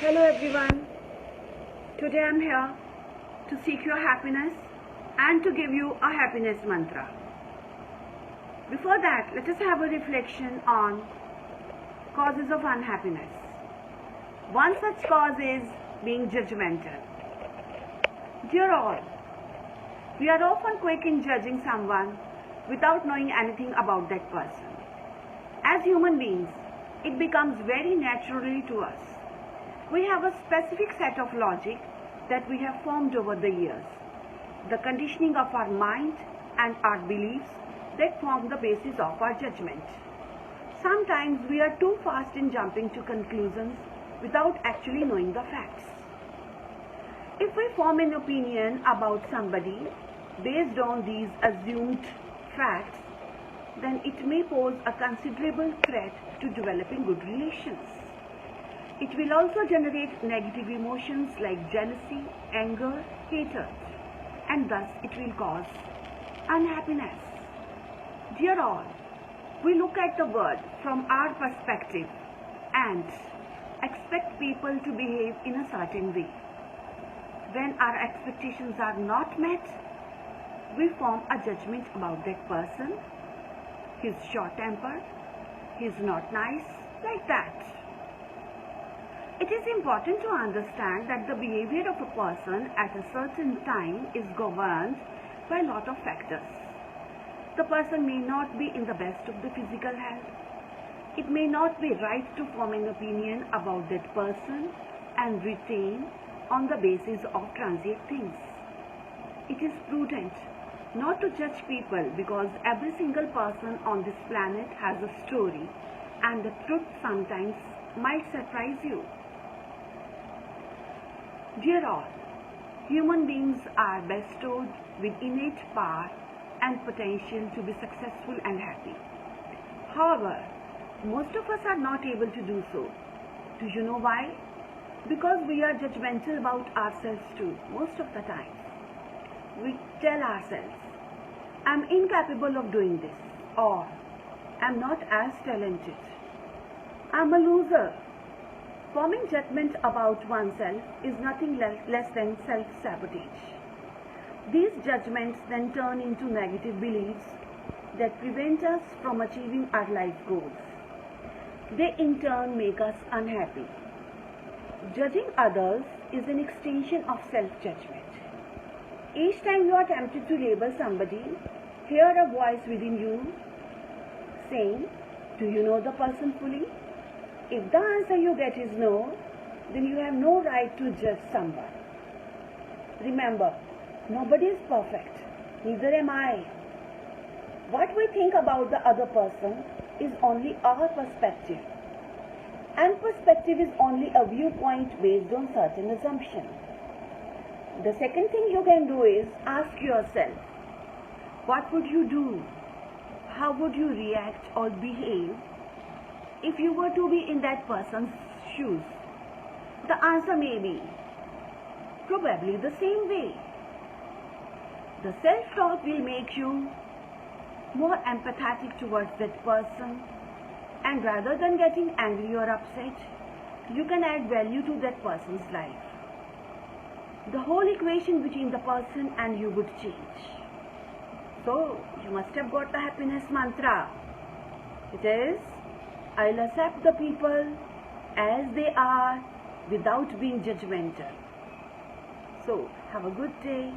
Hello everyone. Today I am here to seek your happiness and to give you a happiness mantra. Before that, let us have a reflection on causes of unhappiness. One such cause is being judgmental. Dear all, we are often quick in judging someone without knowing anything about that person. As human beings, it becomes very naturally to us. We have a specific set of logic that we have formed over the years, the conditioning of our mind and our beliefs that form the basis of our judgment. Sometimes we are too fast in jumping to conclusions without actually knowing the facts. If we form an opinion about somebody based on these assumed facts, then it may pose a considerable threat to developing good relations. It will also generate negative emotions like jealousy, anger, hatred, and thus it will cause unhappiness. Dear all, we look at the world from our perspective and expect people to behave in a certain way. When our expectations are not met, we form a judgment about that person. He's short-tempered, he's not nice, like that. It is important to understand that the behavior of a person at a certain time is governed by a lot of factors. The person may not be in the best of the physical health. It may not be right to form an opinion about that person and retain on the basis of transient things. It is prudent not to judge people because every single person on this planet has a story and the truth sometimes might surprise you. Dear all, human beings are bestowed with innate power and potential to be successful and happy. However, most of us are not able to do so. Do you know why? Because we are judgmental about ourselves too, most of the time. We tell ourselves, I'm incapable of doing this, or I'm not as talented. I'm a loser. Forming judgment about oneself is nothing less than self-sabotage. These judgments then turn into negative beliefs that prevent us from achieving our life goals. They in turn make us unhappy. Judging others is an extension of self-judgment. Each time you are tempted to label somebody, hear a voice within you saying, do you know the person fully? If the answer you get is no, then you have no right to judge someone. Remember, nobody is perfect, neither am I. What we think about the other person is only our perspective. And perspective is only a viewpoint based on certain assumptions. The second thing you can do is ask yourself, what would you do? How would you react or behave if you were to be in that person's shoes? The answer may be probably the same way. The self-talk will make you more empathetic towards that person, and rather than getting angry or upset, you can add value to that person's life. The whole equation between the person and you would change. So, you must have got the happiness mantra. It is, I'll accept the people as they are without being judgmental. So, have a good day.